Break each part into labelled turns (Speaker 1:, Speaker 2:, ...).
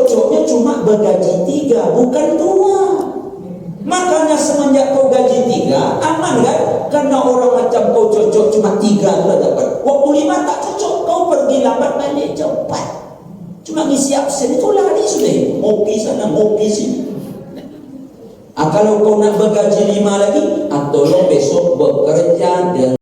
Speaker 1: cocoknya cuma bergaji 3, bukan 2. Makanya semenjak kau gaji 3, aman kan? Karena orang macam kau cocok cuma 3 sudah dapat. Waktu 5 tak cocok, kau pergi lambat balik cepat. Cuma ngisi absen itu lari sudah. Ngopi sana, ngopi sini. Kalau kau nak bergaji 5 lagi, tolong besok bekerja dengan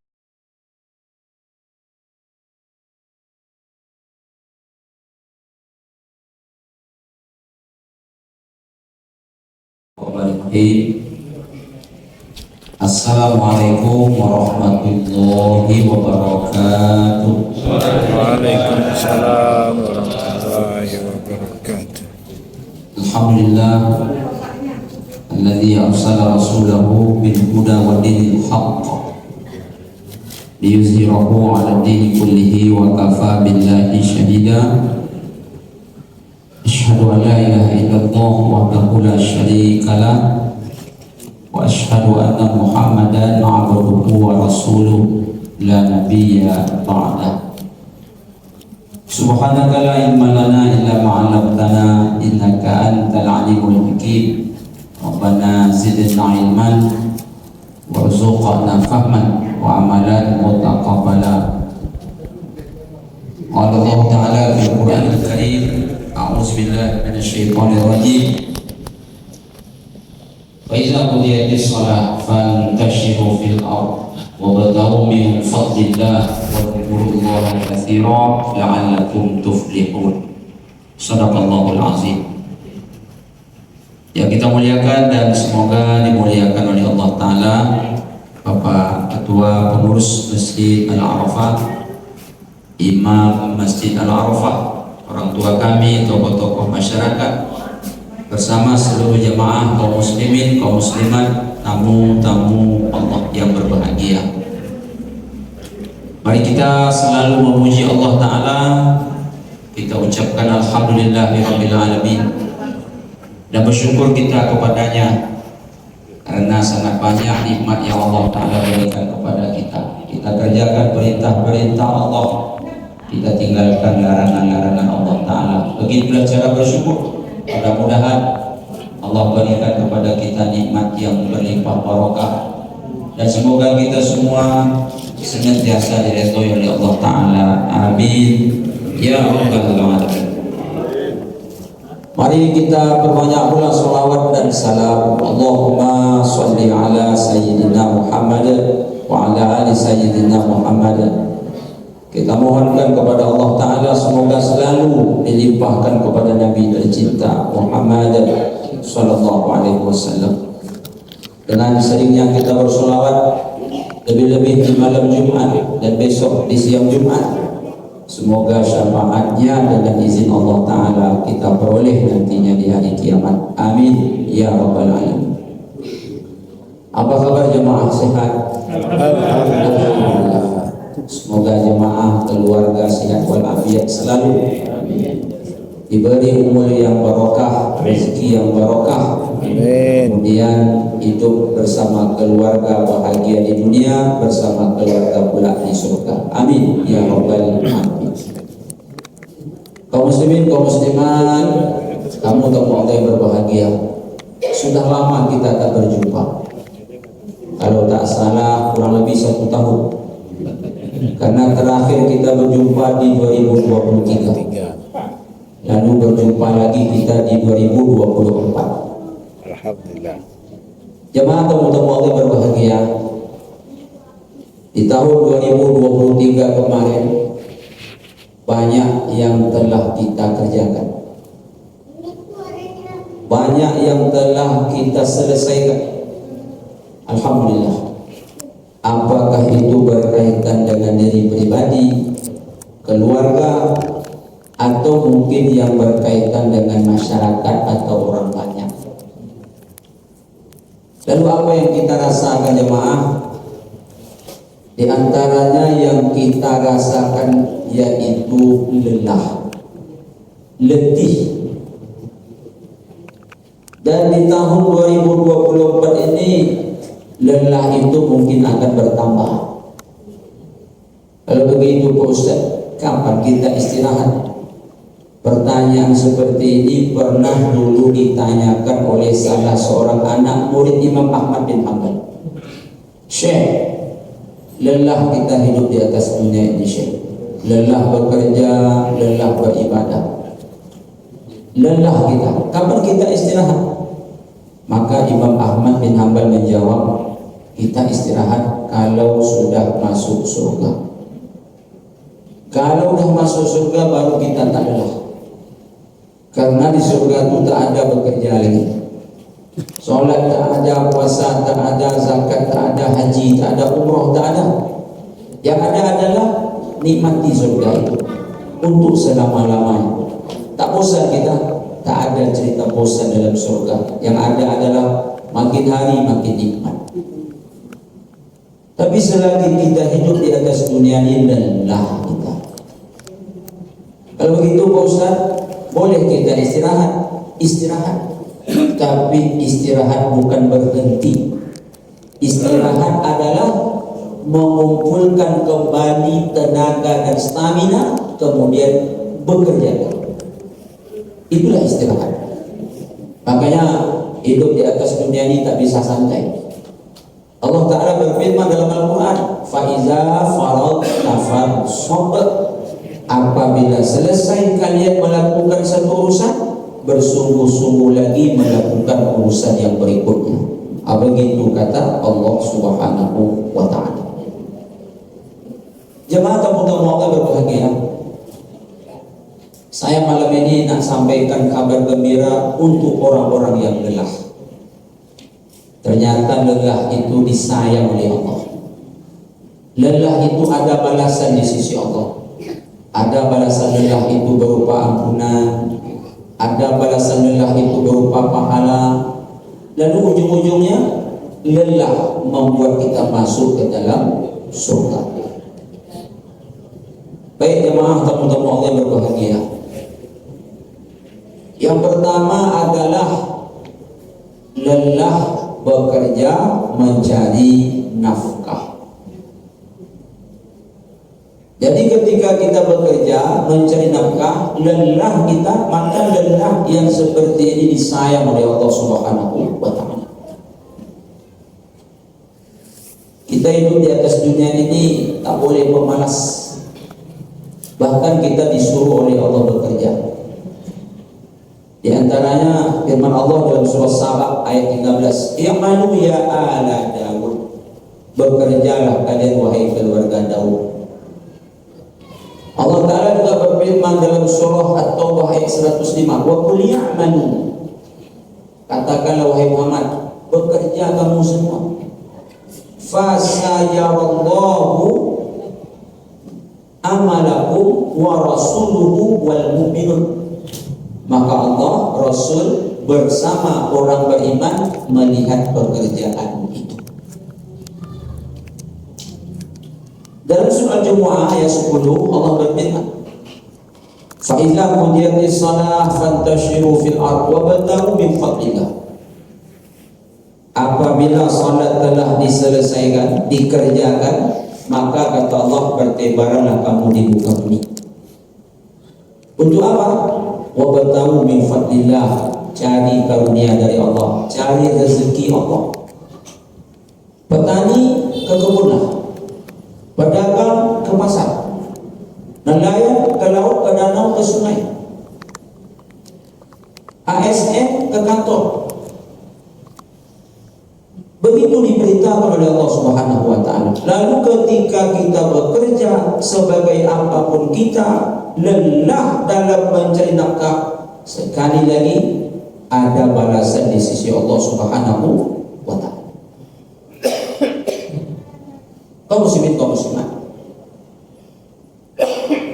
Speaker 2: Assalamualaikum warahmatullahi wabarakatuh.
Speaker 3: Waalaikumsalam warahmatullahi wabarakatuh.
Speaker 2: Alhamdulillah alladzi arsala rasulahu bil huda wa dinil haqq liyuzhirahu 'ala dini kullihi wa kafa billahi shahida. Asyhadu an la ilaha illallah wahdahu la syarika lah wa asyhadu anna Muhammadan 'abduhu wa rasuluh la nabiyya ba'dah. Subhanaka la ilma lana illa ma 'allamtana innaka antal alimul hakim. Rabbana zidna ilman warzuqna fahman wa amalan mutaqabbala. Qala Allah Ta'ala fil Qur'anil Karim, a'udzu billahi minasyaitonir rajim. Wa idza qudiyatis shalah fantashiru fil ardh wabtaghu min fadlillah wadhkurullaha katsiran la'allakum tuflihun. Shadaqallahul azim. Yang kita muliakan dan semoga dimuliakan oleh Allah Ta'ala Bapak Ketua Pengurus Masjid Al-Arafah, Imam Masjid Al-Arafah, orang tua kami, tokoh-tokoh masyarakat, bersama seluruh jemaah kaum muslimin, kaum muslimat, tamu-tamu Allah yang berbahagia. Mari kita selalu memuji Allah Ta'ala. Kita ucapkan alhamdulillahirabbil alamin dan bersyukur kita kepadanya karena sangat banyak nikmat yang Allah Ta'ala berikan kepada kita. Kita kerjakan perintah-perintah Allah, kita tinggalkan larangan-larangan Allah Ta'ala. Begitulah cara bersyukur. Mudah-mudahan Allah berikan kepada kita nikmat yang berlimpah barokah, dan semoga kita semua senantiasa diridhoi oleh Allah Ta'ala. Amin ya rabbal alamin. Mari kita perbanyak pula salawat dan salam. Allahumma sholli ala sayyidina Muhammad wa ala ali sayyidina Muhammad. Kita mohonkan kepada Allah Ta'ala semoga selalu dilimpahkan kepada Nabi tercinta Muhammad sallallahu alaihi wasallam. Dengan seringnya kita bersolawat, lebih-lebih di malam Jumat dan besok di siang Jumat, semoga syafaatnya dengan izin Allah Ta'ala kita peroleh nantinya di hari kiamat. Amin ya rabbal alamin. Apa kabar jemaah, sehat? Alhamdulillah. Semoga jemaah keluarga sehat walafiat selalu, diberi umur yang barokah, rezeki yang barokah, kemudian hidup bersama keluarga bahagia di dunia, bersama keluarga pula di surga. Amin ya rabbal alamin. Kaum muslimin, kaum muslimat, kamu tamu Allah yang berbahagia, sudah lama kita tak berjumpa. Kalau tak salah kurang lebih 1 tahun, karena terakhir kita berjumpa di 2023, lalu berjumpa lagi kita di 2024.
Speaker 3: Alhamdulillah.
Speaker 2: Jemaah tamu-tamu Allah yang berbahagia, di tahun 2023 kemarin banyak yang telah kita kerjakan, banyak yang telah kita selesaikan. Alhamdulillah. Apakah itu berkaitan dengan diri pribadi, keluarga, atau mungkin yang berkaitan dengan masyarakat atau orang banyak. Lalu apa yang kita rasakan jemaah? Di antaranya yang kita rasakan yaitu lelah, letih. Dan di tahun 2024 ini lelah itu mungkin akan bertambah. Kalau begitu Pak Ustaz, kapan kita istirahat? Pertanyaan Pertanyaan seperti ini pernah dulu ditanyakan oleh salah seorang anak murid Imam Ahmad bin Hanbal. Syekh, lelah kita hidup di atas dunia ini Syekh. Lelah bekerja, lelah beribadah. Lelah kita. Kapan kita istirahat? Maka Imam Ahmad bin Hanbal menjawab, kita istirahat kalau sudah masuk surga. Kalau sudah masuk surga baru kita tak lelah. Karena di surga itu tak ada bekerja lagi. Solat tak ada, puasa tak ada, zakat tak ada, haji tak ada, umroh tak ada. Yang ada adalah nikmati surga itu untuk selama-lamanya. Tak bosan kita, tak ada cerita bosan dalam surga. Yang ada adalah makin hari makin nikmat. Tapi selagi kita hidup di atas dunia ini lelah kita. Kalau begitu Pak Ustaz, boleh kita istirahat, tapi istirahat bukan berhenti. Istirahat adalah mengumpulkan kembali tenaga dan stamina, kemudian bekerja. Itulah istirahat. Makanya hidup di atas dunia ini tak bisa santai. Allah Ta'ala berfirman dalam Al-Quran, "Faiza faradta fansab." Apabila selesai kalian melakukan satu urusan, bersungguh-sungguh lagi melakukan urusan yang berikutnya. Begitu kata Allah Subhanahu wa Ta'ala. Jemaah tamu-tamu Allah berbahagia, saya malam ini nak sampaikan kabar gembira untuk orang-orang yang lelah. Ternyata lelah itu disayang oleh Allah. Lelah itu ada balasan di sisi Allah. Ada balasan lelah itu berupa ampunan, ada balasan lelah itu berupa pahala. Lalu ujung-ujungnya lelah membuat kita masuk ke dalam surga. Baik jemaah tamu-tamu Allah yang berbahagia, yang pertama adalah lelah bekerja mencari nafkah. Jadi ketika kita bekerja mencari nafkah, lelah kita, maka lelah yang seperti ini disayang oleh Allah Subhanahu wa Ta'ala. Kita hidup di atas dunia ini tak boleh pemalas. Bahkan kita disuruh oleh Allah bekerja. Di antaranya firman Allah dalam surah Saba ayat 13, "I'malu ya ala Daud." Bekerjalah kalian wahai keluarga Daud. Allah Ta'ala juga berfirman dalam surah At-Taubah ayat 105, "Wa qul ya'malu." Katakanlah wahai Muhammad, bekerja kamu semua. "Fasayarallahu amalakum wa rasuluhu wal mu'minun." Maka Allah, Rasul bersama orang beriman melihat pekerjaan itu. Dalam surah Al-Jumu'ah ayat 10 Allah berfirman, "Fa idza qudiyatis shalah fantashiru fil ardh wabtaghu min fadlillah." Apabila salat telah diselesaikan, dikerjakan, maka kata Allah, bertebaranlah kamu di muka bumi. Untuk apa? Wabtaghu min fadlillah, cari karunia dari Allah, cari rezeki Allah. Petani ke kebunlah, pedagang ke pasar, nelayan ke laut, ke danau, ke sungai, ASN ke kantor. Begitu diberitakan oleh Allah Subhanahu wa Ta'ala. Lalu ketika kita bekerja sebagai apapun kita, lelah dalam mencari nafkah, sekali lagi ada balasan di sisi Allah Subhanahu wa Ta'ala. Kaum muslimin, kaum muslimat,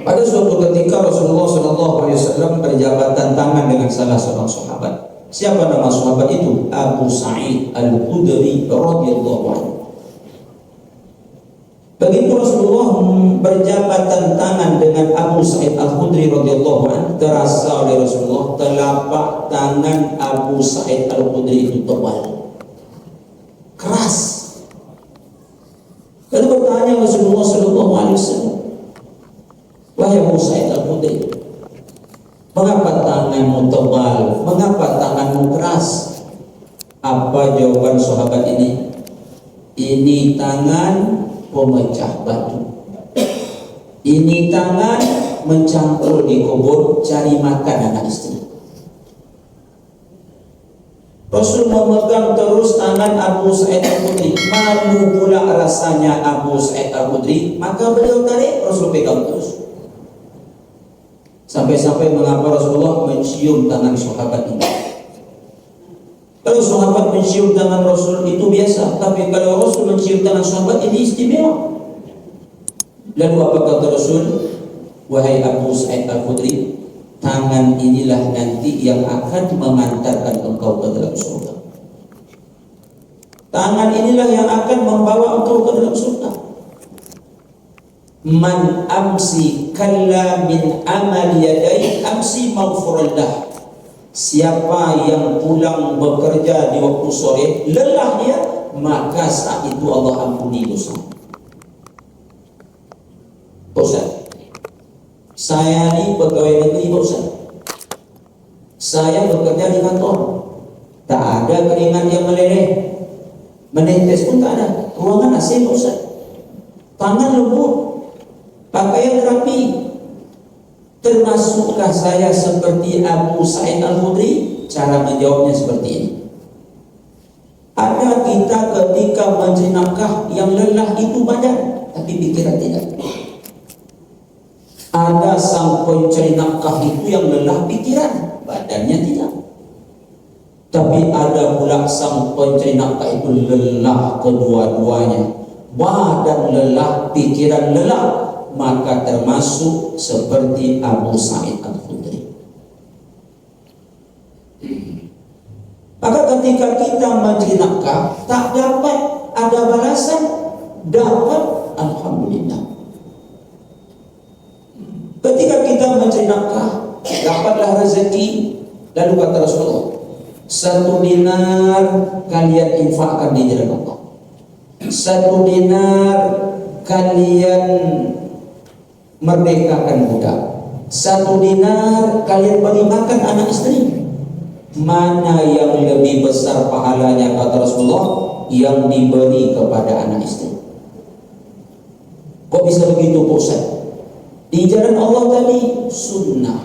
Speaker 2: pada suatu ketika Rasulullah SAW berjabatan tangan dengan salah seorang sahabat. Siapa nama sahabat itu? Abu Sa'id Al-Khudri radhiyallahu anhu. Begitu Rasulullah berjabatan tangan dengan Abu Sa'id Al-Khudri radhiyallahu anhu, terasa oleh Rasulullah telapak tangan Abu Sa'id Al-Khudri itu tebal, keras. Lalu bertanya Rasulullah SAW, "Wahai Abu Sa'id Al-Khudri, Mengapa tanganmu tebal? Mengapa tanganmu keras? Apa jawaban sahabat ini? Ini tangan pemecah batu. Ini tangan mencangkul di kubur cari makan anak istri. Rasul memegang terus tangan Abu Sa'id Al-Khudri. Malu pula rasanya Abu Sa'id Al-Khudri, maka beliau tarik, Rasul pegang terus. Sampai-sampai mengapa Rasulullah mencium tangan sahabat ini. Kalau sahabat mencium tangan Rasul itu biasa, tapi kalau Rasul mencium tangan sahabat ini istimewa. Lalu apa kata Rasul? Wahai Abu Sa'id Al-Khudri, tangan inilah nanti yang akan mengantarkan engkau ke dalam surga. Tangan inilah yang akan membawa engkau ke dalam surga. Man amsi kalla min amal yadai amsi maghfurallah. Siapa yang pulang bekerja di waktu sore, lelah dia, maka saat itu Allah ampuni dosa. Ustaz, saya ini pegawai negeri, Ustaz. Saya bekerja di kantor, tak ada keringat yang meleleh, menetes pun tak ada. Ruangan AC, Ustaz. Tangan lembut, pakaian rapi. Termasukkah saya seperti Abu Sa'id Al-Khudri? Cara menjawabnya seperti ini. Ada kita ketika mencari nafkah yang lelah itu badan, tapi pikiran tidak. Ada sang pencari nafkah itu yang lelah pikiran, badannya tidak. Tapi ada pula sang pencari nafkah itu lelah kedua-duanya, badan lelah, pikiran lelah, maka termasuk seperti Abu Sa'id Al-Khudri. Maka ketika kita mencari nafkah tak dapat ada balasan, dapat alhamdulillah. Ketika kita mencari nafkah dapatlah rezeki, lalu kata Rasulullah, 1 dinar kalian infakkan di jalan Allah, 1 dinar kalian merdekakan budak, 1 dinar kalian beri makan anak istri. Mana yang lebih besar pahalanya, kata Rasulullah? Yang diberi kepada anak istri. Kok bisa begitu, Pak Ustaz? Di jalan Allah tadi sunnah,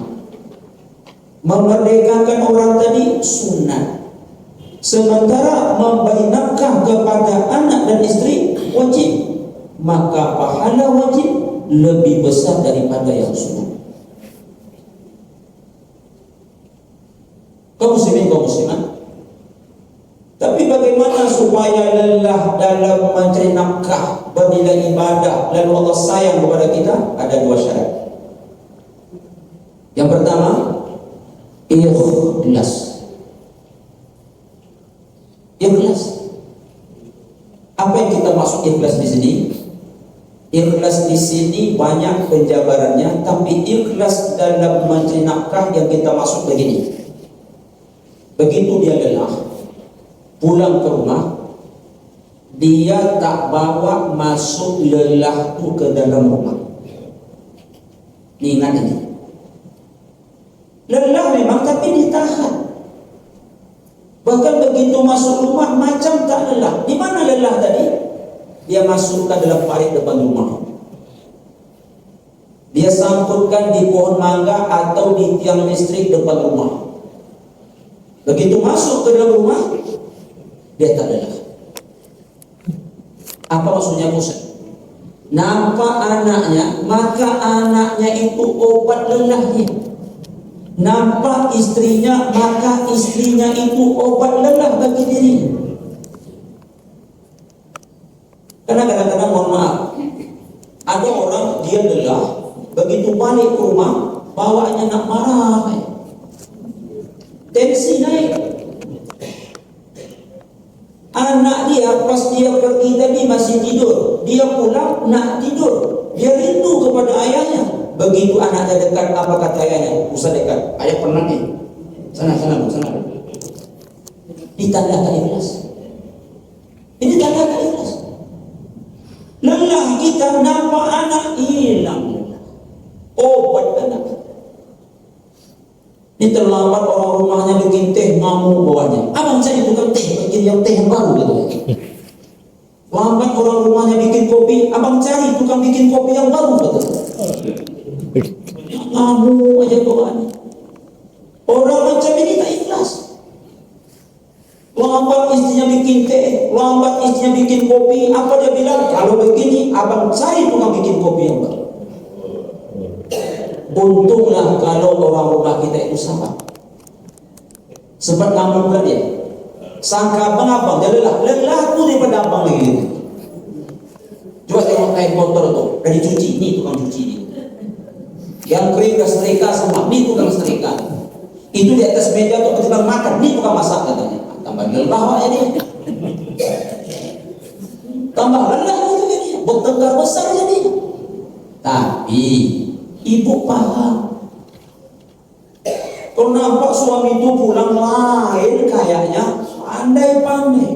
Speaker 2: memerdekakan orang tadi sunnah, sementara memberi nafkah kepada anak dan istri wajib. Maka pahala wajib lebih besar daripada yang sunnah. Kaum muslimin, kaum muslimat, tapi bagaimana supaya lelah dalam mencari nafkah bernilai ibadah lalu Allah sayang kepada kita? Ada 2 syarat. Yang pertama, ikhlas. Ikhlas. Apa yang kita maksud ikhlas di sini? Ikhlas di sini banyak penjabarannya, tapi ikhlas dalam mencari nafkah yang kita maksud begini. Begitu dia lelah, pulang ke rumah, dia tak bawa masuk lelah itu ke dalam rumah. Ingat ini. Lelah memang, tapi ditahan. Bahkan begitu masuk rumah macam tak lelah. Di mana lelah tadi? Dia masukkan dalam parit depan rumah. Dia sangkutkan di pohon mangga atau di tiang listrik depan rumah. Begitu masuk ke dalam rumah, dia tak lelah. Apa maksudnya, Ustaz? Nampak anaknya, maka anaknya itu obat lelahnya. Nampak istrinya, maka istrinya itu obat lelah bagi dirinya. Karena kadang-kadang, mohon maaf, ada orang dia lelah, begitu balik ke rumah, bawaannya nak marah, tensi naik. Anak dia pas dia pergi tadi masih tidur, dia pulang nak tidur, dia rindu kepada ayahnya. Begitu anaknya dekat, apa kata ayahnya? Usah dekat, ayah pernah nih. Sana, Bu, sana. Ditandakan ikhlas. Ini tandakan ikhlas. Lelah kita nampak anak hilang, obat anak. Ini terlambat orang rumahnya bikin teh, ngamuk bawahnya. Abang cari tukang teh, bikin yang teh yang baru gitu. Lambat orang rumahnya bikin kopi, abang cari tukang bikin kopi yang baru gitu. Ngamuk aja bawahnya. Orang macam ini tak ikhlas. Lambat istrinya bikin teh, lambat istrinya bikin kopi. Apa dia bilang? Kalau begini, abang cari tukang bikin kopi yang baru. Untunglah kalau orang rumah kita itu sabar. Sempat ngomong ke dia, sangka abang dia lelah tu daripada abang lagi gitu. Coba tengok kain kotor tu, dah dicuci, ni tukang cuci ni. Yang kering dah setrika semua, ni tukang setrika. Itu di atas meja tu ketimbang makan, ni tukang masak katanya. Tambah lelah aja dia. Tambah lelah juga dia, bertengkar besar jadi. Tapi ibu paham. Kalau nampak suami itu pulang lain kayaknya, pandai-pandai.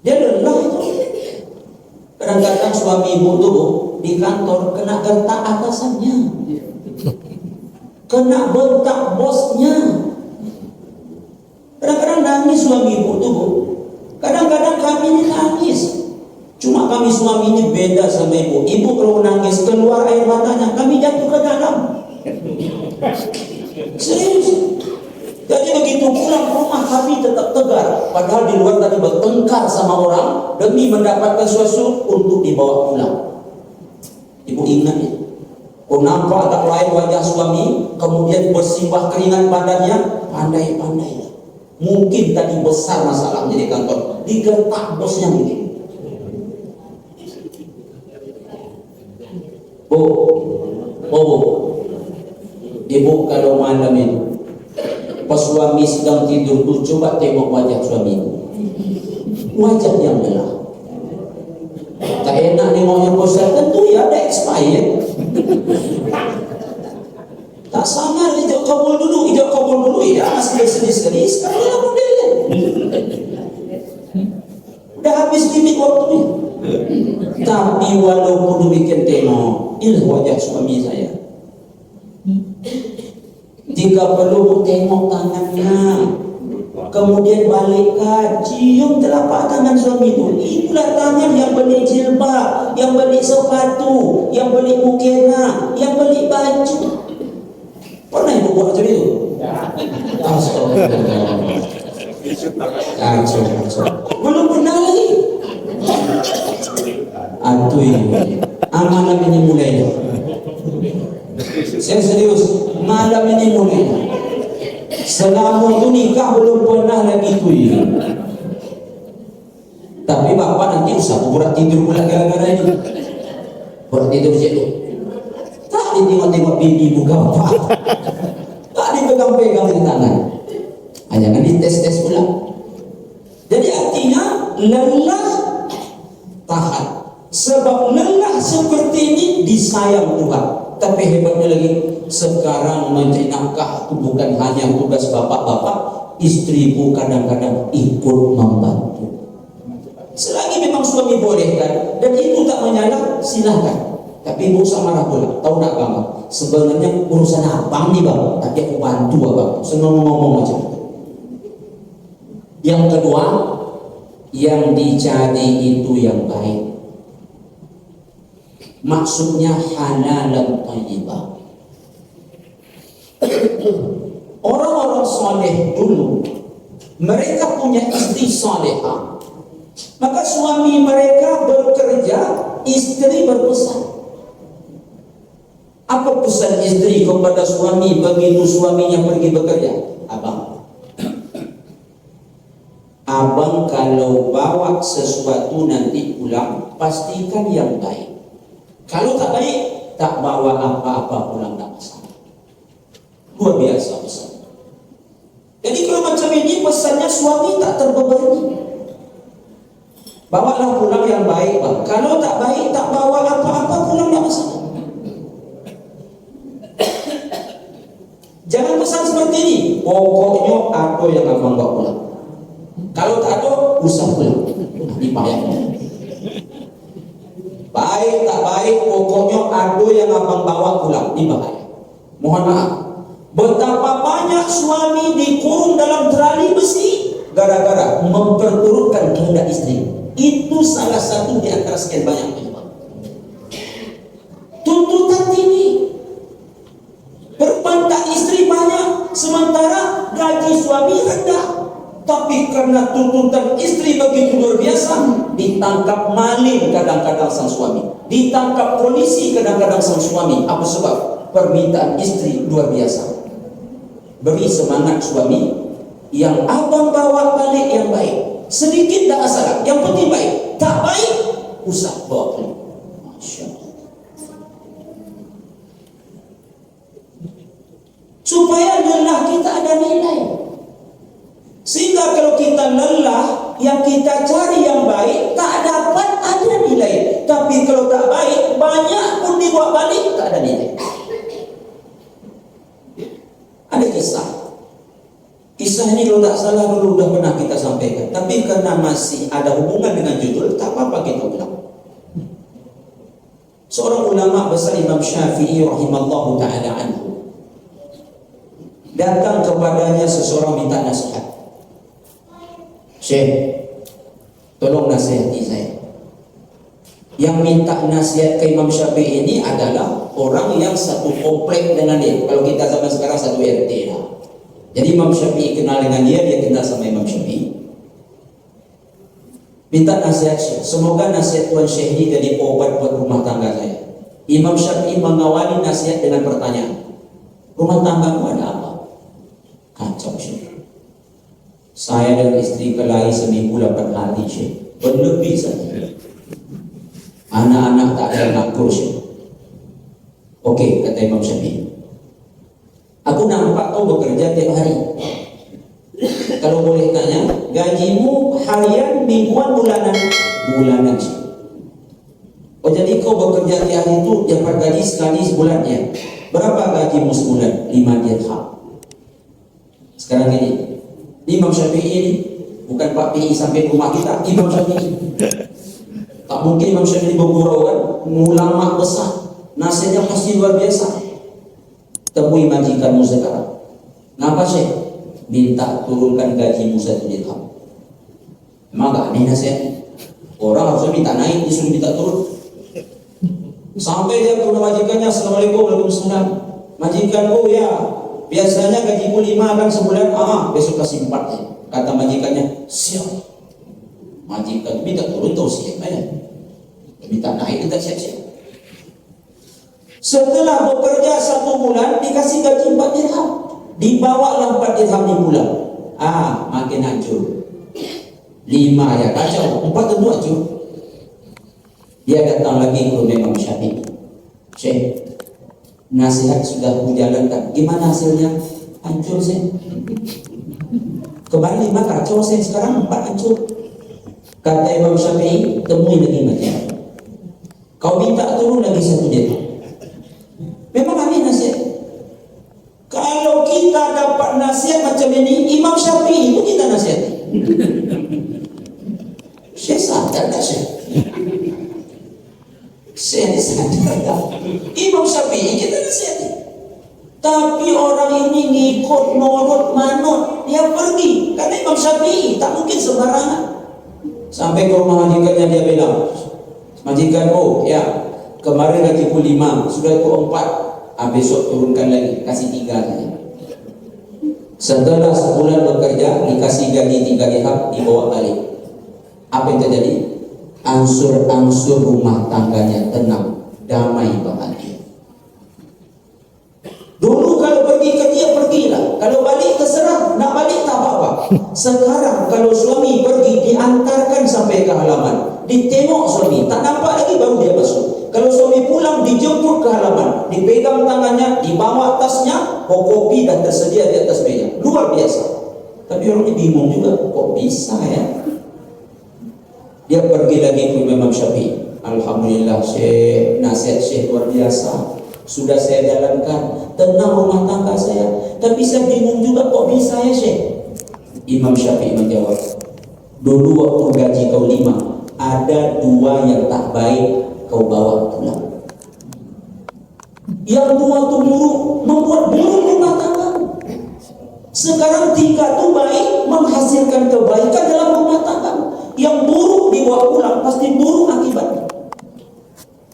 Speaker 2: Dia lelah itu. Kadang-kadang suami ibu itu di kantor kena gertak atasannya, kena bentak bosnya. Kadang-kadang nangis suami ibu itu. Kadang-kadang kami ini nangis. Cuma kami suami ini beda sama ibu. Ibu kalau nangis keluar air matanya, kami jatuh ke dalam. Serius. Jadi begitu pulang ke rumah kami tetap tegar. Padahal di luar tadi bertengkar sama orang demi mendapatkan sesuatu untuk dibawa pulang. Ibu ingat ya. Kau nampak agak lain wajah suami, kemudian bersimbah keringat badannya, pandai-pandai. Mungkin tadi besar masalahnya di kantor, digertak bosnya mungkin. Ibu kalau malam itu pas suami sedang tidur tuh, coba tengok wajah suami itu, wajah yang gelap. Tak enak nengoknya bosan, tentu ya ada expired. Tak sama, hijau kabul dulu, ya masih sedih sekali. Sekarang dia modelnya udah habis limit waktunya. Tapi walaupun demikian tengok, ini wajah suami saya. Jika perlu tengok tangannya, kemudian balikkan, cium telapak tangan suami itu. Itulah tangan yang beli jilbab, yang beli sepatu, yang beli mukena, yang beli baju. Pernah ibu buat macam itu? Astagfirullah. Kacau. Belum pernah lagi. Aduh ini malam ini mulai. Saya serius, malam ini mulai. Selama itu nikah belum pernah lagi itu ini. Tapi bapak nanti usah berat tidur pula gara-gara ini. Berat tidur situ. Tak ditengok-tengok bibi buka bapak. Tak dipegang-pegang di tangan. Jangan dites-tes pula. Jadi artinya lelah tahan. Sebab lelah seperti ini disayang Tuhan. Tapi hebatnya lagi, sekarang mencari nafkah itu bukan hanya tugas bapak-bapak, istriku kadang-kadang ikut membantu. Selagi memang suami bolehkan dan itu tak menyalah, silakan. Tapi ibu usah marah pula. Tahu nak bang? Sebenarnya urusan abang nih bang, tapi aku bantu abang. Senang ngomong macam itu. Yang kedua, yang dicari itu yang baik. Maksudnya halal dan thayyibah. Orang-orang soleh dulu, mereka punya istri solehah, maka suami mereka bekerja, istri berpesan. Apa pesan istri kepada suami begitu suaminya pergi bekerja? Abang kalau bawa sesuatu nanti pulang, pastikan yang baik. Kalau tak baik, tak bawa apa-apa pulang, tak masalah. Luar biasa pesan. Jadi kalau macam ini pesannya suami tak terbebani. Bawalah pulang yang baik bang. Kalau tak baik, tak bawa apa-apa pulang, tak masalah. Jangan pesan seperti ini. Pokoknya ada yang abang bawa pulang. Kalau tak ada, usah pulang. Dipayah. Baik tak baik, pokoknya ada yang abang bawa pulang, ini bahaya. Mohon maaf,
Speaker 1: Betapa banyak suami dikurung dalam terali besi gara-gara memperturutkan kehendak istri. Itu salah satu di antara sekian banyak penyebab. Tuntutan tinggi, perbantak istri banyak, sementara gaji suami rendah. Tapi karena tuntutan istri begitu luar biasa, ditangkap maling kadang-kadang sang suami, ditangkap polisi kadang-kadang sang suami. Apa sebab? Permintaan istri luar biasa. Beri semangat suami, yang abang bawa balik yang baik. Sedikit tak masalah, yang penting baik. Tak baik, usah bawa balik. Masya Allah. Supaya lelah kita ada nilai. Sehingga kalau kita lelah, yang kita cari yang baik tak dapat, ada nilai. Tapi kalau tak baik, banyak pun dibawa balik, tak ada nilai. Ada kisah. Kisah ini kalau tak salah dulu sudah pernah kita sampaikan. Tapi karena masih ada hubungan dengan judul, tak apa-apa kita ulang. Seorang ulama besar Imam Syafi'i rahimallahu ta'ala anhu, datang kepadanya seseorang minta nasihat. Syekh, tolong nasihati saya. Yang minta nasihat ke Imam Syafi'i ini adalah orang yang satu komplek dengan dia. Kalau kita zaman sekarang satu RT lah. Jadi Imam Syafi'i kenal dengan dia, dia kenal sama Imam Syafi'i. Minta nasihat Syekh. Semoga nasihat Tuan Syekh ini jadi obat buat rumah tangga saya. Imam Syafi'i mengawali nasihat dengan pertanyaan, rumah tanggamu ada apa? Kacau Syekh. Saya dan istri kelahi seminggu 8 hari Syekh. Berlebih saja. Anak-anak tak ada ngakur Syekh. Okey, kata Imam Syafi'i, aku nampak kau bekerja tiap hari. Kalau boleh tanya, gajimu harian, mingguan, bulanan? Bulanan Syekh. Oh, jadi kau bekerja tiap hari itu dapat gaji sekali sebulan ya? Berapa gajimu sebulan? 5 dirham. Sekarang ini Imam Syafi'i ini bukan Pak PI sampai rumah kita, Imam Syafi'i. Tak mungkin Imam Syafi'i bergurau kan, ulama besar, nasihatnya pasti luar biasa. Temui majikanmu sekarang. Ngapa Syekh? Minta turunkan gajimu 1 dirham. Emang gak aneh nasihatnya? Orang harusnya minta naik, disuruh minta turun. Sampai dia ke majikannya, Assalamualaikum, Waalaikumsalam. Majikanku ya, biasanya gajiku 5 kan sebulan, besok kasih 4 ya. Kata majikannya, siap. Majikan minta turun tuh siap aja. Minta naik kita siap-siap. Setelah bekerja 1 bulan dikasih gaji 4 dirham, dibawalah 4 dirham di bulan. Makin hancur. 5 ya kacau, 4 tentu hancur. Dia datang lagi ke Imam Syafi'i. Syekh, nasihat sudah kujalankan. Gimana hasilnya? Hancur Syekh. Kemarin 5 kacau Syekh, sekarang 4 hancur. Kata Imam Syafi'i, temui lagi majikan. Kau minta turun lagi 1 dirham. Memang aneh nasihat. Kalau kita dapat nasihat macam ini, Imam Syafi'i itu kita nasihati. Syekh sadar tak Syekh? Syekh sadar tak? Imam Syafi'i kita nasihati. Tapi orang ini ngikut, nurut, manut, dia pergi. Karena Imam Syafi'i tak mungkin sembarangan. Sampai ke rumah majikannya, dia bilang, majikanku, ya, kemarin gajiku 5, sudah itu 4, besok turunkan lagi, kasih 3 saja. Setelah sebulan bekerja, dikasih gaji 3 dirham, dibawa balik. Apa yang terjadi? Angsur-angsur rumah tangganya tenang, damai, bahagia. Dulu kalau pergi kerja, pergilah. Kalau balik terserah, nak balik tak apa-apa. Sekarang kalau suami pergi, diantarkan sampai ke halaman, ditengok suami, tak nampak lagi, baru dia masuk. Kalau suami pulang, dijemput ke halaman, dipegang tangannya, dibawa tasnya, kopi dah tersedia di atas meja. Luar biasa. Tapi orang ini bingung juga, kok bisa ya? Dia pergi lagi ke Imam Syafi'i. Alhamdulillah Syekh, nasihat Syekh luar biasa. Sudah saya jalankan, tenang rumah tangga saya. Tapi saya bingung juga, kok bisa ya Syekh? Imam Syafi'i menjawab, dulu waktu gaji kau 5, ada 2 yang tak baik kau bawa pulang. Yang 2 itu buruk, membuat buruk rumah tangga. Sekarang 3 itu baik, menghasilkan kebaikan dalam rumah tangga. Yang buruk dibawa pulang pasti buruk akibatnya.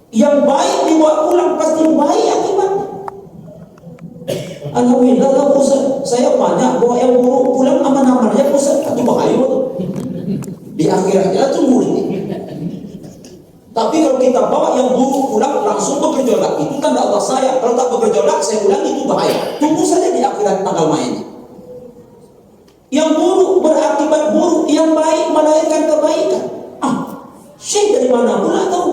Speaker 1: Yang baik dibawa pulang pasti baik akibatnya. Alhamdulillah lah Ustaz, saya banyak bawa yang buruk pulang aman-aman aja Ustaz. Itu bahaya tuh. Di akhirnya tunggu ini. Tapi kalau kita bawa yang buruk pulang langsung bergejolak, itu tanda Allah sayang. Kalau tak bergejolak, saya ulang itu bahaya. Tunggu saja di akhirat tanggal main. Yang buruk berakibat buruk, yang baik melahirkan kebaikan. Syekh dari mana pula tahu?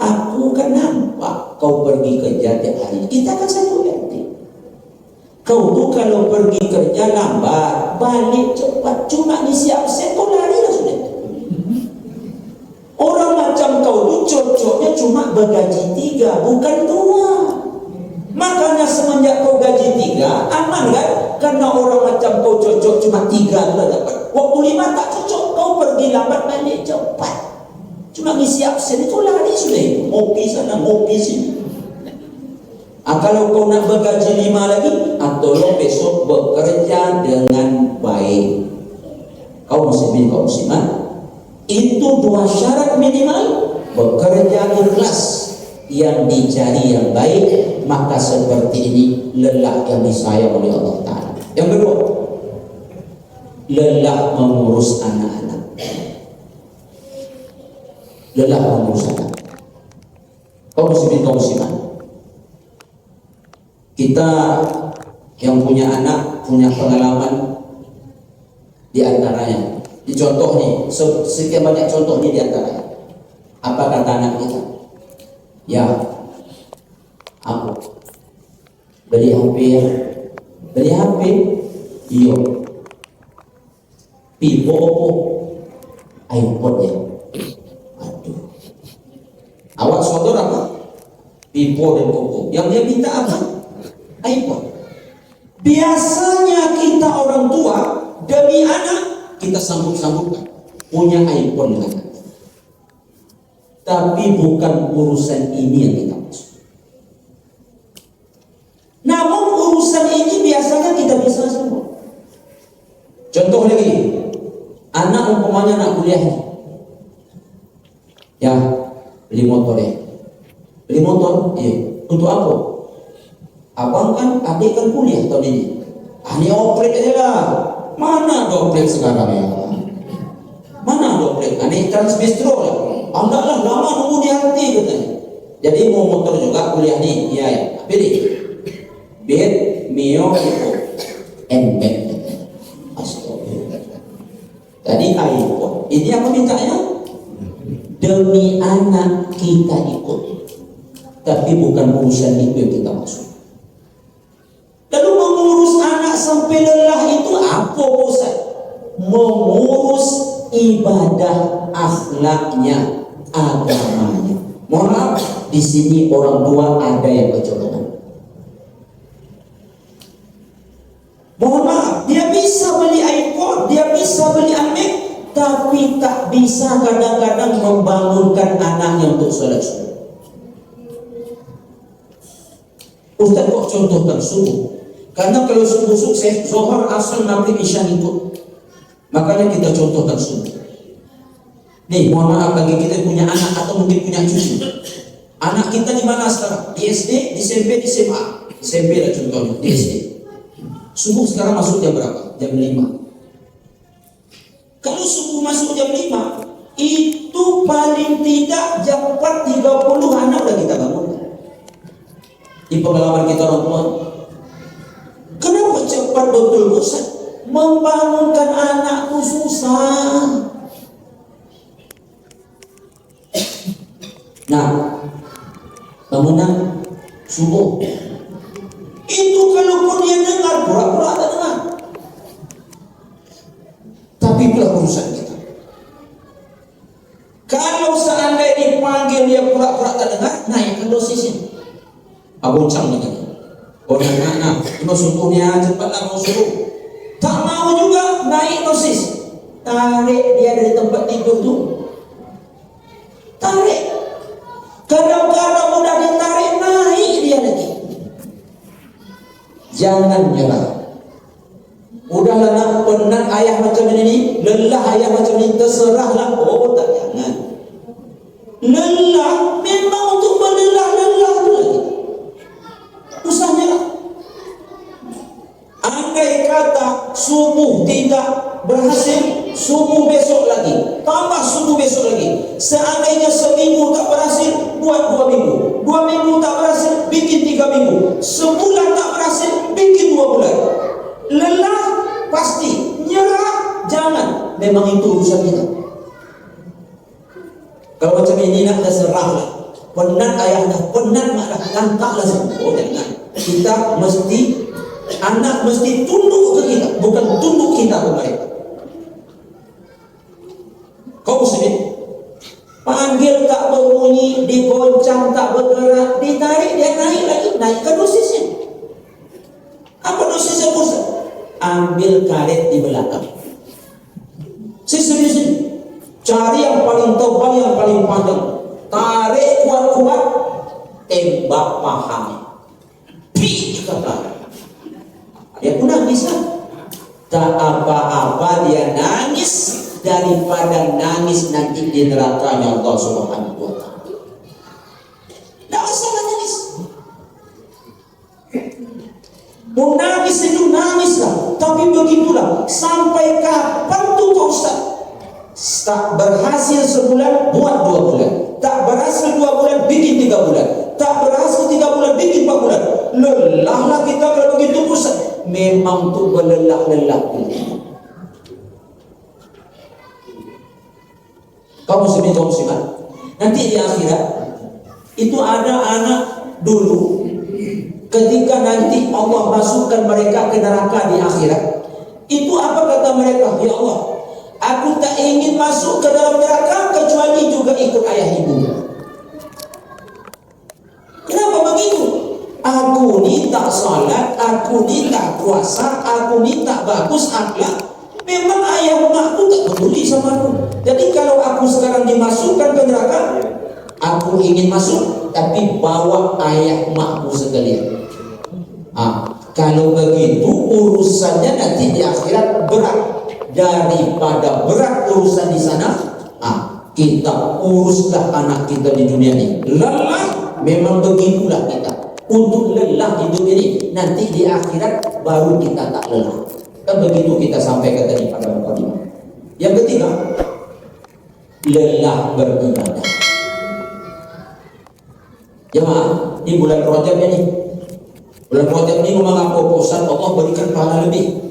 Speaker 1: Aku kan nampak kau pergi kerja tiap hari. Kita kan satu RT. Kau tuh kalau pergi kerja lambat, balik cepat, cuma ngisi absen kau lari lah sudah. Orang macam kau tuh cocoknya cuma bergaji 3, bukan 2. Makanya semenjak kau gaji 3, aman kan? Karena orang macam kau cocok cuma 3 lah dapat. Waktu 5 tak cocok, kau pergi lambat balik cepat. Cuma ngisi absen itu lari sudah. Ngopi sana, ngopi sini. Kalau kau nak bergaji 5 lagi, tolong besok bekerja dengan baik. Kau muslimin, kau muslimat, itu 2 syarat minimal. Bekerja ikhlas, yang dicari yang baik, maka seperti ini lelah yang disayang oleh Allah Ta'ala. Yang kedua, lelah mengurus anak-anak. Lelah mengurus anak. Kau muslimin, kau muslimat, kita yang punya anak punya pengalaman di antaranya. Di contoh nih, sekian banyak contoh nih di antaranya. Apa kata anak kita? Ya, aku beli HP ya. Beli HP? Iya. Vivo Oppo, iPhone ya. Aduh. Awak sodor apa? Vivo dan Oppo. Yang dia minta apa? iPhone. Biasanya kita orang tua demi anak kita sambut-sambutkan punya iPhone dengan anak. Tapi bukan urusan ini yang kita maksud. Namun urusan ini biasanya kita bisa semua. Contoh lagi, anak umpamanya nak kuliah nih. Ya, beli motor ya. Beli motor, iya. Untuk apa? Abang kan, adik kan kuliah tahun ini. Ini oprek aja lah. Mana doprek sekarang ya? Mana doprek? Ini transbistro lah. Enggak lah, lama nunggu di hati katanya. Jadi mau motor juga kuliah nih. Iya ya. Pilih. Bet, Mio, Ipo, Enbek. Astagfirullah. Tadi iPhone. Ini apa mintanya? Demi anak kita ikut. Tapi bukan urusan itu yang kita maksud. Lalu mengurus anak sampai lelah itu apa Ustaz? Mengurus ibadah akhlaknya, agamanya. Mohon maaf, di sini orang tua ada yang kecolongan. Mohon maaf, dia bisa beli iPhone, dia bisa beli iMac, tapi tak bisa kadang-kadang membangunkan anaknya untuk sholat subuh. Ustaz kok contohkan subuh? Karena kalau subuh sukses, Zohar, Asar, Maghrib, Isya ikut. Makanya kita contohkan subuh. Nih, mohon maaf bagi kita punya anak atau mungkin punya cucu. Anak kita di mana sekarang? Di SD, di SMP, di SMA. SMP lah contohnya, di SD. Subuh sekarang masuk jam berapa? Jam 5. Kalau subuh masuk jam 5, itu paling tidak jam 4.30 anak udah kita bangun. Di pengalaman kita orang tua. Kenapa cepat betul Ustaz? Membangunkan anak itu susah. Nah, bangunan subuh itu kalaupun dia dengar, pura-pura tak dengar. Tapi itulah urusan kita. Kalau seandainya dipanggil dia pura-pura tak dengar, naikkan dosisnya. Aboncang dengan orang anak, mau subuhnya cepatlah mau suruh. Tak mau juga naik dosis. Tarik dia dari tempat tidur tu. Tarik. Kadang-kadang udah ditarik naik dia lagi.
Speaker 2: Jangan nyerah. Udahlah nak, penat ayah macam ini, lelah ayah macam ini, terserahlah. Oh tak, jangan. Lelah memang untuk berlelah-lelah tu lagi. Usah nyerah. Andai kata subuh tidak berhasil, subuh besok lagi, tambah subuh besok lagi. Seandainya seminggu tak berhasil, buat 2 minggu. 2 minggu tak berhasil, bikin 3 minggu. Sebulan tak berhasil, bikin 2 bulan. Lelah pasti, nyerah jangan. Memang itu urusan kita. Kalau macam ini nak terserahlah. Penat ayah dah, penat mak dah, lantaklah semua. Oh jangan. Kita mesti, anak mesti tunduk ke kita, bukan tunduk kita ke mereka. Kau muslim, panggil tak berbunyi, digoncang tak bergerak, ditarik dia naik lagi, naikkan dosisnya. Apa dosisnya Ustaz? Ambil karet di belakang. Serius ini. Cari yang paling tebal, yang paling panjang. Tarik kuat-kuat, tembak paha. Pih kata. Dia pun nangis lah. Tak apa-apa dia nangis daripada nangis nanti di nerakanya Allah Subhanahu wa Ta'ala. Tak masalah nangis. Mau nangis itu nangislah. Tapi begitulah. Sampai kapan tuh Pak Ustaz? Tak berhasil sebulan, buat 2 bulan. Tak berhasil 2 bulan, bikin 3 bulan. Tak berhasil 3 bulan, bikin 4 bulan. Lelahlah kita kalau begitu Ustaz. Memang tuh berlelah-lelah. Kamu muslimin, kaum muslimat. Nanti di akhirat itu ada anak dulu, ketika nanti Allah masukkan mereka ke neraka di akhirat, itu apa kata mereka? Ya Allah, aku tak ingin masuk ke dalam neraka kecuali juga ikut ayah ibu. Kenapa begitu? Aku ni tak salat, aku ni tak puasa, aku ni tak bagus akhlak. Memang ayah makku tak peduli sama aku. Jadi kalau aku sekarang dimasukkan ke neraka, aku ingin masuk, tapi bawa ayah makku sekalian. Kalau begitu urusannya nanti di akhirat berat. Daripada berat urusan di sana, kita uruslah anak kita di dunia ini. Lelah, memang begitulah kita. Untuk lelah hidup ini, nanti di akhirat baru kita tak lelah. Kan begitu kita sampaikan tadi pada mukadimah. Yang ketiga, lelah beribadah. Jemaah, di bulan Rajab ini, bulan Rajab ini memang apa Ustaz? Allah berikan pahala lebih.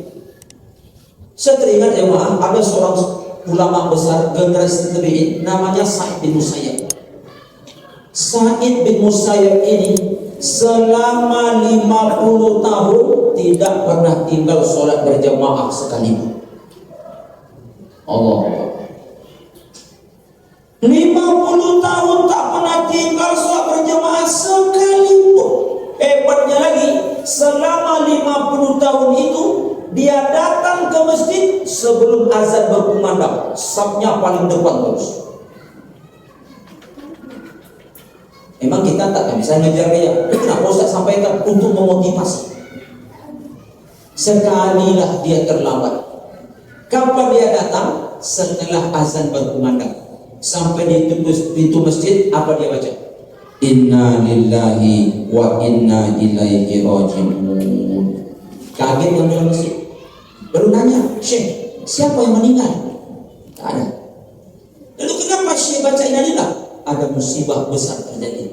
Speaker 2: Saya teringat jemaah, ada seorang ulama besar generasi tabi'in namanya Sa'id bin Musayyab. Sa'id bin Musayyab ini selama 50 tahun tidak pernah tinggal sholat berjamaah sekalipun. Allah. 50 tahun tak pernah tinggal sholat berjamaah sekalipun. Hebatnya lagi, selama 50 tahun itu dia datang ke masjid sebelum azan berkumandang, safnya paling depan terus. Memang kita tak bisa ngejar dia. Kenapa Ustaz sampaikan? Untuk memotivasi. Sekalilah dia terlambat. Kapan dia datang? Setelah azan berkumandang. Sampai di pintu masjid, apa dia baca? Inna lillahi wa inna ilaihi raji'un. Kaget yang dalam masjid. Baru nanya, Syekh, siapa yang meninggal? Tak ada. Lalu kenapa Syekh baca innalillah? Ada musibah besar terjadi.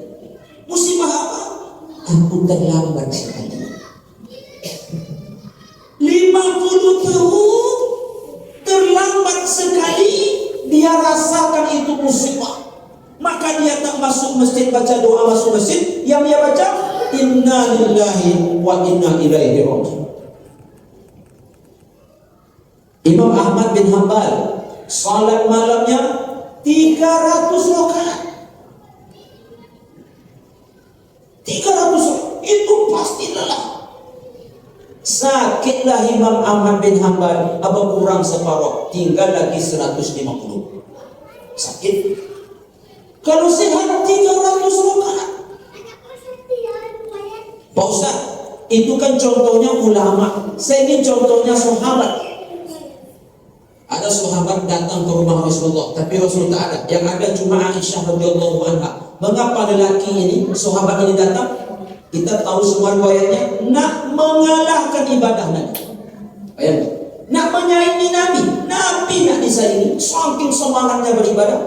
Speaker 2: Musibah apa? Aku terlambat sekali. 50 tahun terlambat sekali, dia rasakan itu musibah. Maka dia tak masuk masjid baca doa masuk masjid. Yang dia baca, inna lillahi wa inna ilaihi raji'un. Imam Ahmad bin Hanbal salat malamnya 300 rakaat. 300 itu pasti lelah. Sakitlah Imam Ahmad bin Hanbal, apa kurang separuh, tinggal lagi 150. Sakit. Kalau sehat 300 rakaat. Pak Ustaz,
Speaker 1: Itu kan contohnya ulama. Saya ingin contohnya sahabat. Ada sahabat datang ke rumah Rasulullah, tapi Rasul tak ada. Yang ada cuma Aisyah radhiyallahu anha. Mengapa lelaki ini, sahabat ini datang? Kita tahu semua riwayatnya, nak mengalahkan ibadah Nabi. Bayangkan, nak menyaingi Nabi. Nabi nak disaingi, saking semangatnya beribadah.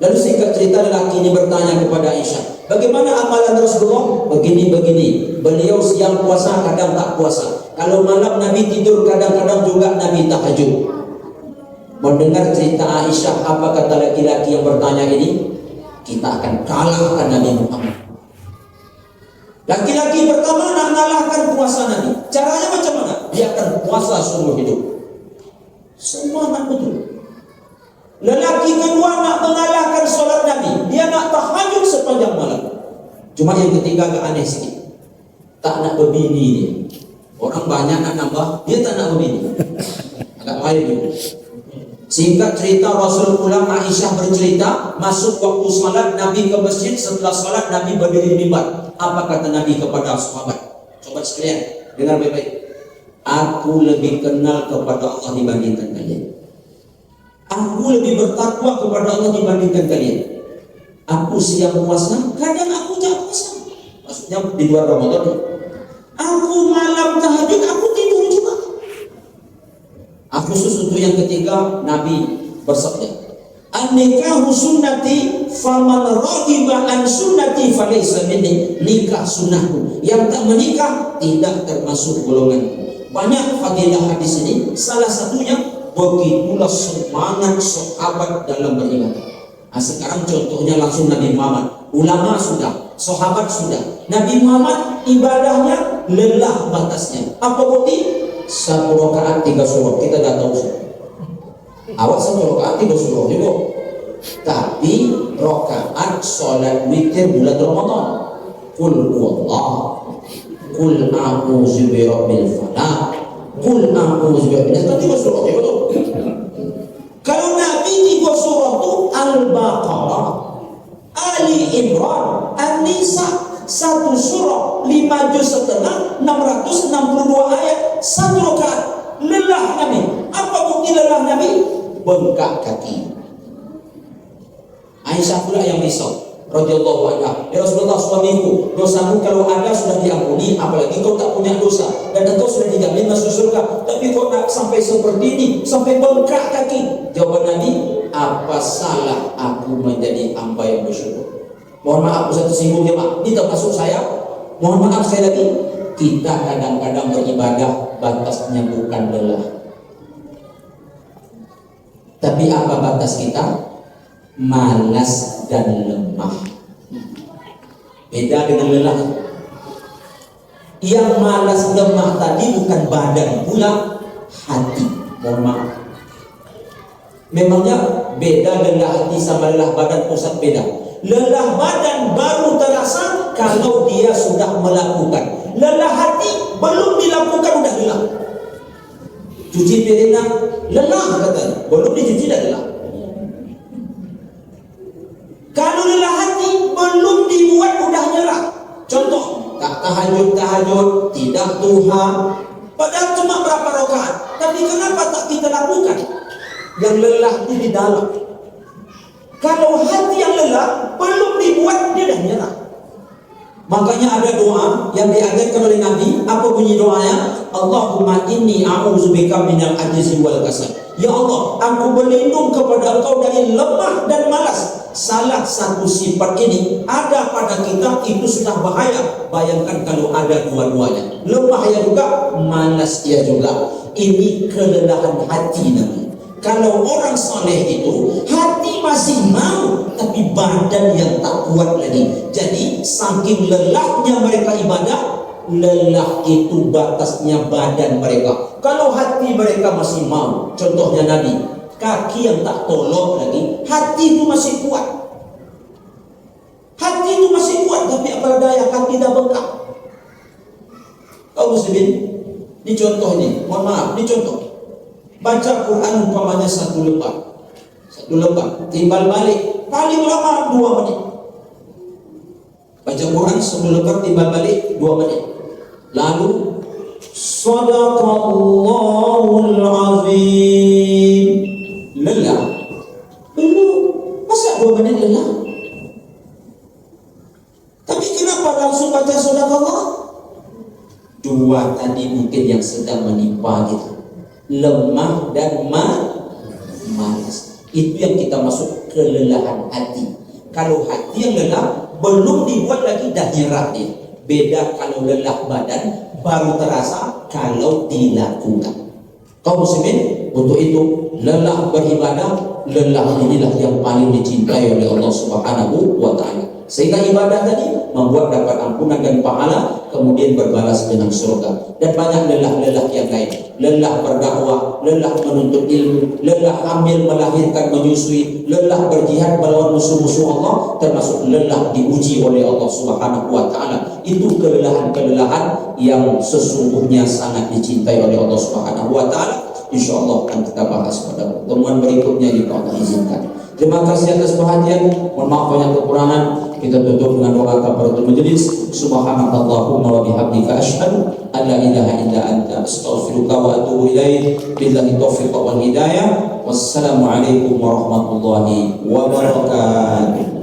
Speaker 1: Lalu singkat cerita, lelaki ini bertanya kepada Aisyah, bagaimana amalan Rasulullah? Begini-begini. Beliau siang puasa, kadang tak puasa. Kalau malam Nabi tidur, kadang-kadang juga Nabi tahajud. Mendengar cerita Aisyah, apa kata laki-laki yang bertanya ini? Kita akan kalahkan Nabi Muhammad. Laki-laki pertama nak mengalahkan puasa Nabi. Caranya macam mana? Dia akan puasa seumur hidup. Semangat betul. Lelaki kedua nak mengalahkan solat Nabi. Dia nak tahajud sepanjang malam. Cuma yang ketiga agak aneh sikit. Tak nak berbini dia. Orang banyak nak nambah, dia tak nak berbini. Agak lain dia. Singkat cerita, Rasul pulang, Aisyah bercerita, masuk waktu salat, Nabi ke masjid. Setelah salat, Nabi berdiri di mimbar. Apa kata Nabi kepada sahabat? Coba sekalian, dengar baik-baik. Aku lebih kenal kepada Allah dibandingkan kalian. Aku lebih bertakwa kepada Allah dibandingkan kalian. Aku siang puasa, kadang aku tak puasa. Maksudnya di luar Ramadan. Aku malam tahajud, aku tidur juga. Khusus untuk yang ketiga, Nabi bersabda, an-nikahu sunnati faman raghiba an sunnati falaysa minni. Nikah sunnahku, yang tak menikah tidak termasuk golonganku. Banyak fadilah hadis ini. Salah satunya, begitulah semangat sahabat dalam beribadah. Nah, sekarang contohnya langsung Nabi Muhammad. Ulama sudah, sahabat sudah. Nabi Muhammad ibadahnya lelah batasnya. Apa bukti? 1 rakaat 3 surah. Kita dah tahu surah. Awak 1 rakaat 3 surah juga. Tapi rakaat solat witir bulan Ramadan. Qul huwallah, qul a'udzu birabbil falaq, qul a'udzu birabbil nas. 3 surah juga. Kalau Nabi 3 surah tu Al-Baqarah, Ali Imran, An-Nisa, 1 surah 5 juz setengah, 662 ayat, 1 rakaat. Lelah Nabi. Apa bukti lelah Nabi? Bengkak kaki. Aisyah pula yang risau radhiyallahu anha, ya Rasulullah, suamiku, dosamu kalau ada sudah diampuni, apalagi kau tak punya dosa dan engkau sudah dijamin masuk surga, tapi kau nak sampai seperti ini, sampai bengkak kaki. Jawaban Nabi, apa salah aku menjadi hamba yang bersyukur? Mohon maaf, satu singgung ya Pak, ini termasuk saya. Mohon maaf saya lagi. Kita kadang-kadang beribadah batasnya bukan lelah. Tapi apa batas kita? Malas dan lemah. Beda dengan lelah. Yang malas lemah tadi bukan badan pula, hati. Mohon maaf. Memangnya beda lelah hati sama lelah badan, pusat beda. Lelah badan baru terasa kalau dia sudah melakukan. Lelah hati belum dilakukan udah lelah. Cuci piring lelah katanya, belum dicuci dah lelah. Kalau lelah hati belum dibuat udah nyerah. Contoh, tak tahajud, tidak duha, padahal cuma berapa rakaat, tapi kenapa tak kita lakukan? Yang lelah itu di dalam. Kalau hati yang lelah belum dibuat, dia dah nyerah. Makanya ada doa yang diajarkan oleh Nabi. Apa bunyi doanya? Allahumma inni a'udzubika minal ajzi wal kasal. Ya Allah, aku berlindung kepada Engkau dari lemah dan malas. Salah satu sifat ini ada pada kita, itu sudah bahaya. Bayangkan kalau ada dua-duanya, lemah ya juga, malas ya juga. Ini kelelahan hati namanya. Kalau orang soleh itu hati masih mau, tapi badan yang tak kuat lagi. Jadi saking lelahnya mereka ibadah, lelah itu batasnya badan mereka. Kalau hati mereka masih mau, contohnya Nabi, kaki yang tak tolong lagi, hati itu masih kuat. Hati itu masih kuat, tapi apa daya kaki dah bengkak. Kau muslimin, ini contoh ini, mohon maaf, ini contoh. Baca Quran umpamanya 1 lembar, timbal balik paling lama 2 menit. Baca Quran 1 lembar timbal balik 2 menit.
Speaker 2: Lalu Sadaqallahul azim. Lelah? Belum. Masa 2 menit lelah? Tapi kenapa langsung baca sadaqallah? 2 tadi mungkin yang sedang menimpa gitu. Lemah dan malas. Itu yang kita masuk kelelahan hati. Kalau hati yang lelah, belum dibuat lagi dah nyerah dia. Beda kalau lelah badan, baru terasa kalau dilakukan. Kaum muslimin, untuk itu lelah beribadah, lelah inilah yang paling dicintai oleh Allah Subhanahu wa taala. Sehingga ibadah tadi membuat dapat ampunan dan pahala, kemudian berbalas dengan surga. Dan banyak lelah-lelah yang lain. Lelah berdakwah, lelah menuntut ilmu, lelah hamil, melahirkan, menyusui, lelah berjihad melawan musuh-musuh Allah, termasuk lelah diuji oleh Allah Subhanahu wa taala. Itu kelelahan-kelelahan yang sesungguhnya sangat dicintai oleh Allah Subhanahu wa taala. Insyaallah akan kita bahas pada pertemuan berikutnya jika Allah izinkan. Terima kasih atas perhatian. Mohon maaf banyak kekurangan. Kita tutup dengan doa kafaratul majelis. Subhanakallahumma wa bihamdika asyhadu an la ilaha illa anta astaghfiruka wa atubu ilaik. Billahi taufiq wal hidayah. Wassalamualaikum warahmatullahi wabarakatuh.